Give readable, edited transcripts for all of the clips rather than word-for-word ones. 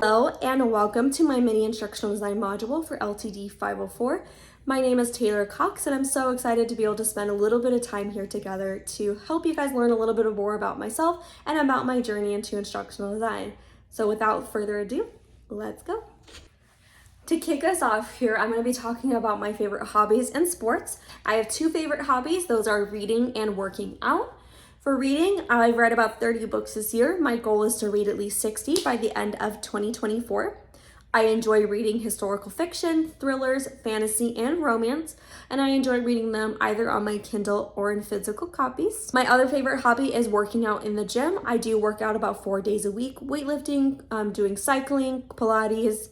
Hello and welcome to my mini instructional design module for LTD 504. My name is Taylor Cox and I'm so excited to be able to spend a little bit of time here together to help you guys learn a little bit more about myself and about my journey into instructional design. So without further ado, let's go. To kick us off here, I'm going to be talking about my favorite hobbies and sports. I have two favorite hobbies. Those are reading and working out. For reading, I've read about 30 books this year. My goal is to read at least 60 by the end of 2024. I enjoy reading historical fiction, thrillers, fantasy, and romance, and I enjoy reading them either on my Kindle or in physical copies. My other favorite hobby is working out in the gym. I do work out about 4 days a week, weightlifting, doing cycling, Pilates.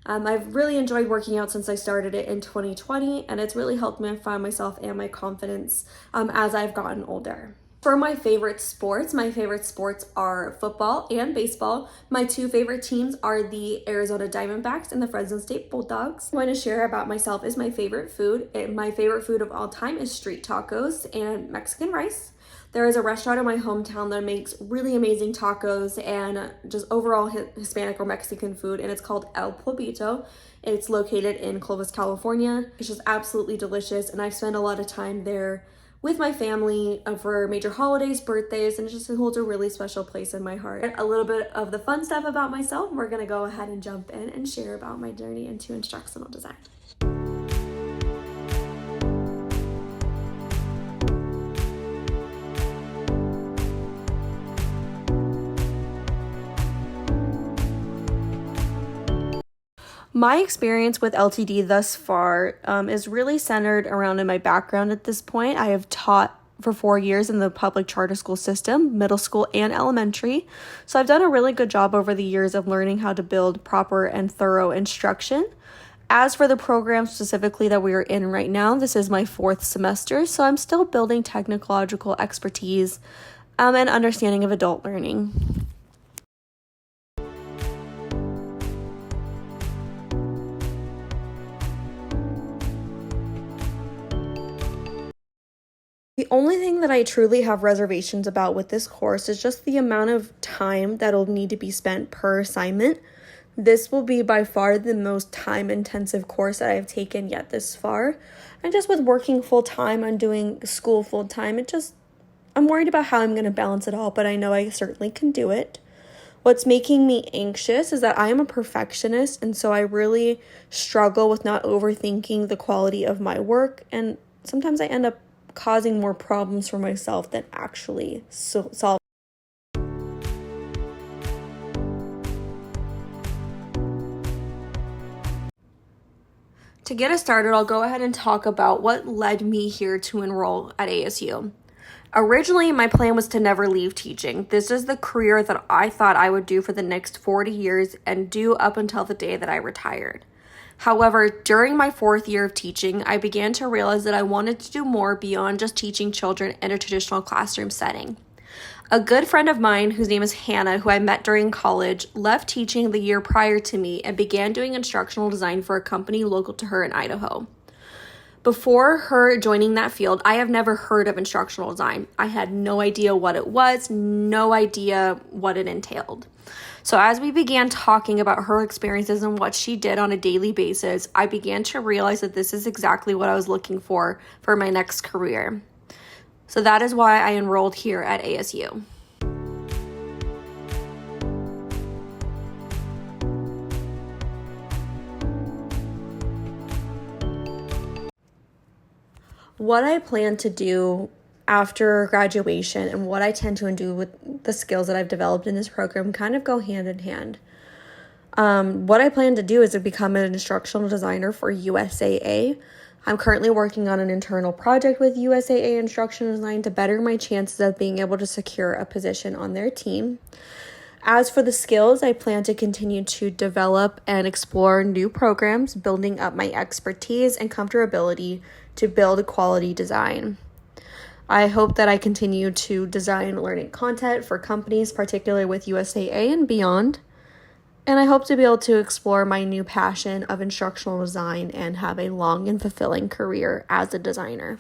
I've really enjoyed working out since I started it in 2020, and it's really helped me find myself and my confidence as I've gotten older. For my favorite sports are football and baseball. My two favorite teams are the Arizona Diamondbacks and the Fresno State Bulldogs. What I want to share about myself is my favorite food. My favorite food of all time is street tacos and Mexican rice. There is a restaurant in my hometown that makes really amazing tacos and just overall Hispanic or Mexican food, and it's called El Pueblito. It's located in Clovis, California. It's just absolutely delicious, and I've spent a lot of time there with my family for major holidays, birthdays, and it just holds a really special place in my heart. A little bit of the fun stuff about myself, we're gonna go ahead and jump in and share about my journey into instructional design. My experience with LTD thus far is really centered around in my background at this point. I have taught for 4 years in the public charter school system, middle school and elementary. So I've done a really good job over the years of learning how to build proper and thorough instruction. As for the program specifically that we are in right now, this is my 4th semester, so I'm still building technological expertise and understanding of adult learning. The only thing that I truly have reservations about with this course is just the amount of time that'll need to be spent per assignment. This will be by far the most time-intensive course that I've taken yet this far. And just with working full-time and doing school full-time, I'm worried about how I'm going to balance it all, but I know I certainly can do it. What's making me anxious is that I am a perfectionist, and so I really struggle with not overthinking the quality of my work, and sometimes I end up causing more problems for myself than actually solve. To get us started, I'll go ahead and talk about what led me here to enroll at ASU. Originally, my plan was to never leave teaching. This is the career that I thought I would do for the next 40 years and do up until the day that I retired. However, during my 4th year of teaching, I began to realize that I wanted to do more beyond just teaching children in a traditional classroom setting. A good friend of mine, whose name is Hannah, who I met during college, left teaching the year prior to me and began doing instructional design for a company local to her in Idaho. Before her joining that field, I have never heard of instructional design. I had no idea what it was, no idea what it entailed. So as we began talking about her experiences and what she did on a daily basis, I began to realize that this is exactly what I was looking for my next career. So that is why I enrolled here at ASU. What I plan to do after graduation and what I tend to do with the skills that I've developed in this program kind of go hand in hand. What I plan to do is to become an instructional designer for USAA. I'm currently working on an internal project with USAA Instructional Design to better my chances of being able to secure a position on their team. As for the skills, I plan to continue to develop and explore new programs, building up my expertise and comfortability to build quality design. I hope that I continue to design learning content for companies, particularly with USAA and beyond. And I hope to be able to explore my new passion of instructional design and have a long and fulfilling career as a designer.